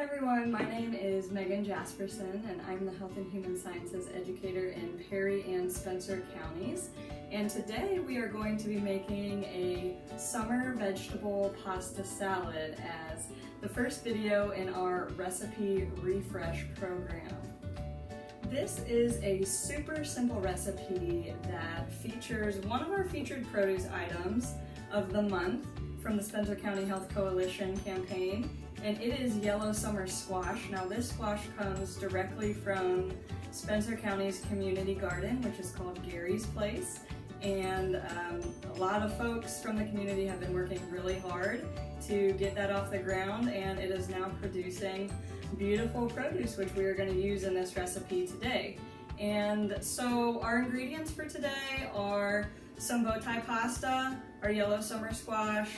everyone, my name is Megan Jasperson and I'm the Health and Human Sciences educator in Perry and Spencer counties. And today we are going to be making a summer vegetable pasta salad as the first video in our recipe refresh program. This is a super simple recipe that features one of our featured produce items of the month from the Spencer County Health Coalition campaign, and it is yellow summer squash. Now this squash comes directly from Spencer County's community garden, which is called Gary's Place, and a lot of folks from the community have been working really hard to get that off the ground, and it is now producing beautiful produce, which we are going to use in this recipe today. And so our ingredients for today are some bow tie pasta, our yellow summer squash,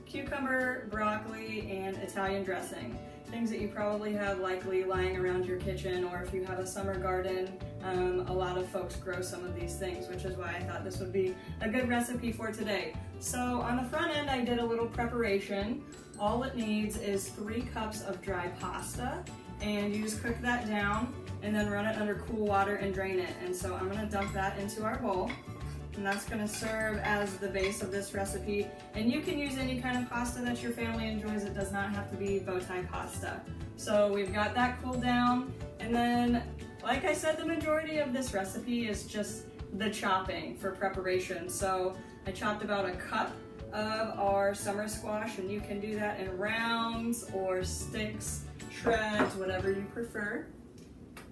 cucumber, broccoli, and Italian dressing. Things that you probably have likely lying around your kitchen, or if you have a summer garden, a lot of folks grow some of these things, which is why I thought this would be a good recipe for today. So on the front end, I did a little preparation. All it needs is 3 cups of dry pasta, and you just cook that down and then run it under cool water and drain it. And so I'm gonna dump that into our bowl. And that's going to serve as the base of this recipe. And you can use any kind of pasta that your family enjoys. It does not have to be bow tie pasta. So we've got that cooled down. And then, like I said, the majority of this recipe is just the chopping for preparation. So I chopped about a cup of our summer squash, and you can do that in rounds or sticks, shreds, whatever you prefer.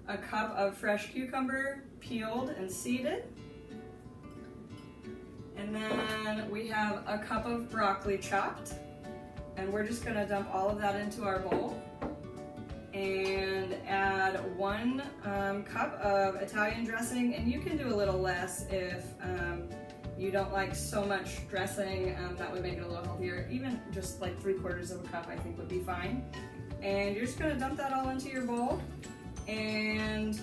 A cup of fresh cucumber, peeled and seeded. And then we have a cup of broccoli chopped, and we're just going to dump all of that into our bowl and add 1 cup of Italian dressing, and you can do a little less if you don't like so much dressing. That would make it a little healthier. Even just like 3/4 of a cup I think would be fine. And you're just going to dump that all into your bowl and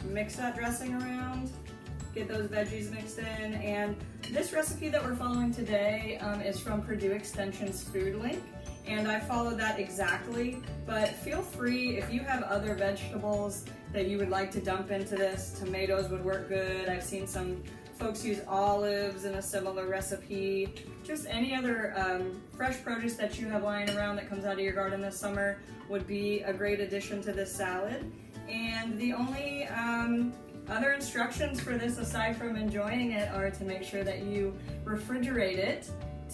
mix that dressing around. Get those veggies mixed in. And this recipe that we're following today is from Purdue Extension's food link, and I followed that exactly, but feel free if you have other vegetables that you would like to dump into this. Tomatoes would work good. I've seen some folks use olives in a similar recipe. Just any other fresh produce that you have lying around that comes out of your garden this summer would be a great addition to this salad. And the only other instructions for this, aside from enjoying it, are to make sure that you refrigerate it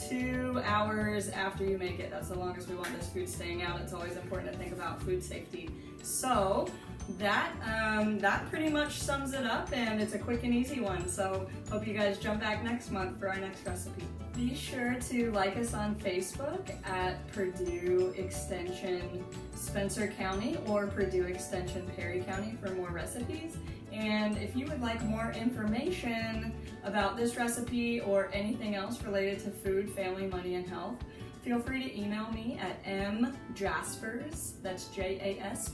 2 hours after you make it. That's the longest we want this food staying out. It's always important to think about food safety. So that pretty much sums it up, and it's a quick and easy one. So hope you guys jump back next month for our next recipe. Be sure to like us on Facebook at Purdue Extension Spencer County or Purdue Extension Perry County for more recipes. And if you would like more information about this recipe or anything else related to food, family, money, and health, feel free to email me at mjaspers, that's Jaspers,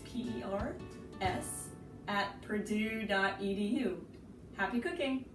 @purdue.edu. Happy cooking!